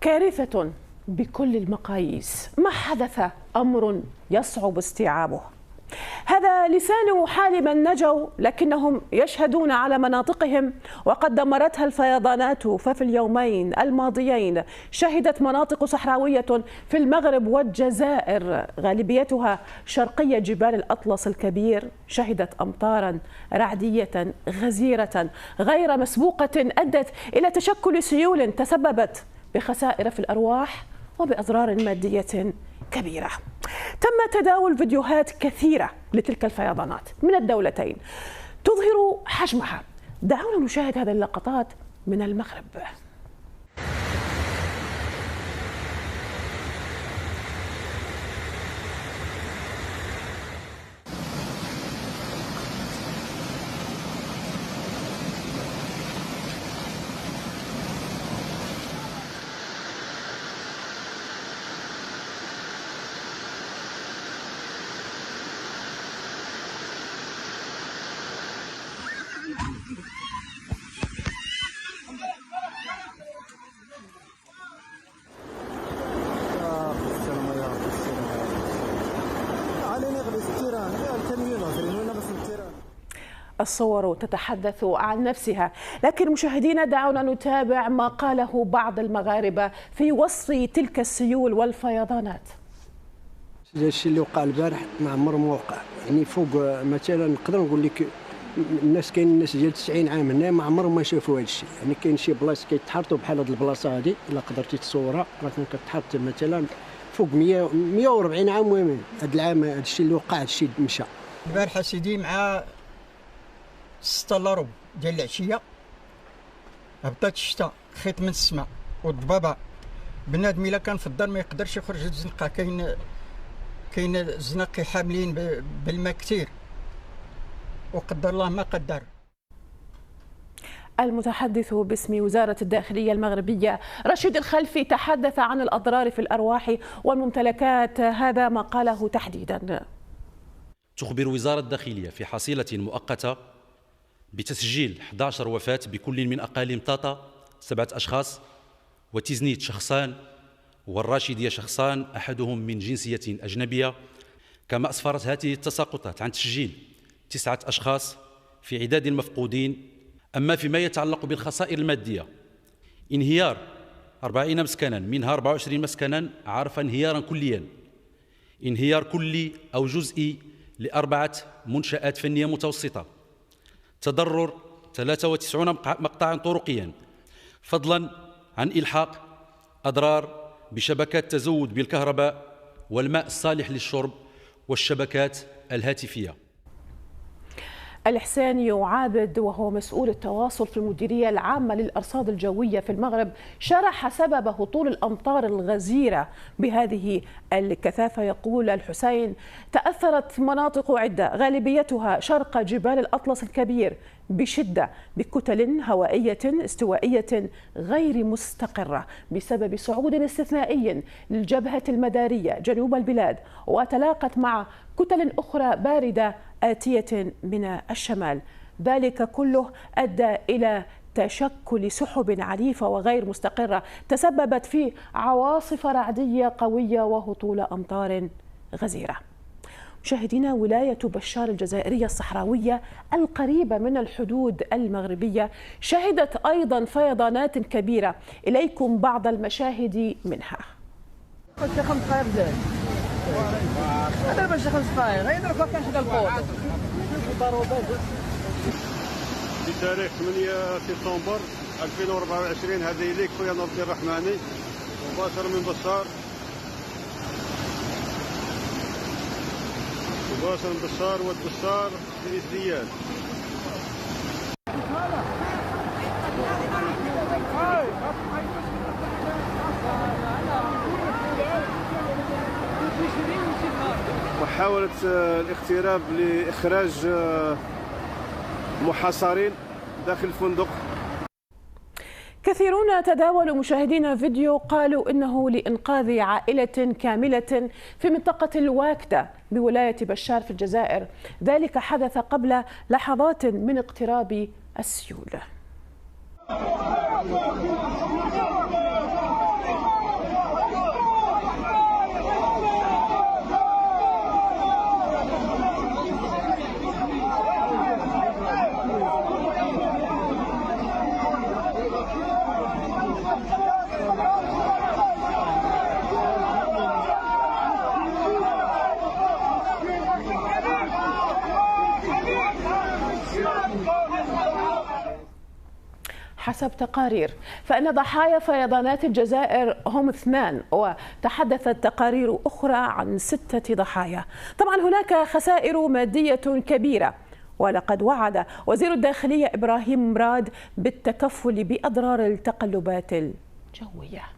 كارثة بكل المقاييس. ما حدث أمر يصعب استيعابه. هذا لسان حال من نجوا لكنهم يشهدون على مناطقهم وقد دمرتها الفيضانات. ففي اليومين الماضيين شهدت مناطق صحراوية في المغرب والجزائر غالبيتها شرقية جبال الأطلس الكبير شهدت أمطارا رعدية غزيرة غير مسبوقة أدت إلى تشكل سيول تسببت بخسائر في الأرواح وبأضرار مادية كبيرة. تم تداول فيديوهات كثيرة لتلك الفيضانات من الدولتين تظهر حجمها. دعونا نشاهد هذه اللقطات من المغرب. الصور تتحدث عن نفسها، لكن مشاهدينا دعونا نتابع ما قاله بعض المغاربة في وصف تلك السيول والفيضانات. الشيء اللي وقع البارح ما عمره ما وقع، يعني فوق مثلا نقدر نقول لك الناس كاين الناس ديال 90 عام هنا ما عمرهم ما شافوا هذا الشيء. يعني كاين شي بلاص كيتحرطوا بحال هذه البلاصه هذه الا قدرتي تصورها مثلا كتحرط مثلا فوق 140 عام. المهم هذا العام هذا الشيء اللي وقع هذا الشيء مشى البارحه سيدي مع 6 الا ربع ديال العشيه هبطت الشتاء خيط من السماء والضبابه. بنادم الا كان في الدار ما يقدرش يخرج الزنقه، كاين الزناقي حاملين بالماء كثير وقدر الله ما قدر. المتحدث باسم وزارة الداخلية المغربية رشيد الخلفي تحدث عن الأضرار في الأرواح والممتلكات. هذا ما قاله تحديدا. تخبر وزارة الداخلية في حصيلة مؤقتة بتسجيل 11 وفاة بكل من أقاليم طاطا 7 أشخاص وتزنيت شخصان والراشدية شخصان أحدهم من جنسية أجنبية. كما أسفرت هذه التساقطات عن تسجيل 9 أشخاص في عداد المفقودين. أما فيما يتعلق بالخسائر المادية انهيار 40 مسكنا منها 24 مسكنا عرف انهيارا كليا، انهيار كلي أو جزئي ل4 منشآت فنية متوسطة، تضرر 93 مقطعا طرقيا، فضلا عن إلحاق أضرار بشبكات تزود بالكهرباء والماء الصالح للشرب والشبكات الهاتفية. الإحساني عابد وهو مسؤول التواصل في المديرية العامة للأرصاد الجوية في المغرب شرح سبب هطول الأمطار الغزيرة بهذه الكثافة. يقول الحسين تأثرت مناطق عدة غالبيتها شرق جبال الأطلس الكبير بشدة بكتل هوائية استوائية غير مستقرة بسبب صعود استثنائي للجبهة المدارية جنوب البلاد، وتلاقت مع كتل أخرى باردة آتية من الشمال. ذلك كله أدى إلى تشكل سحب عنيفة وغير مستقرة تسببت في عواصف رعدية قوية وهطول أمطار غزيرة. مشاهدينا، ولاية بشار الجزائرية الصحراوية القريبة من الحدود المغربية شهدت أيضا فيضانات كبيرة. إليكم بعض المشاهد منها. هذا باش 5 دقائق غير درك كان حدا الفوق. في تاريخ 8 سبتمبر 2024 هذه ليك خويا نور الدين الرحماني مباشر من بشار، مباشر من بشار والبشار في الزياد. محاولة الاقتراب لإخراج محاصرين داخل الفندق. كثيرون تداولوا مشاهدينا فيديو قالوا إنه لإنقاذ عائلة كاملة في منطقة الواكدة بولاية بشار في الجزائر. ذلك حدث قبل لحظات من اقتراب السيول. حسب تقارير، فإن ضحايا فيضانات الجزائر هم 2، وتحدثت تقارير أخرى عن 6 ضحايا. طبعا هناك خسائر مادية كبيرة، ولقد وعد وزير الداخلية إبراهيم مراد بالتكفل بأضرار التقلبات الجوية.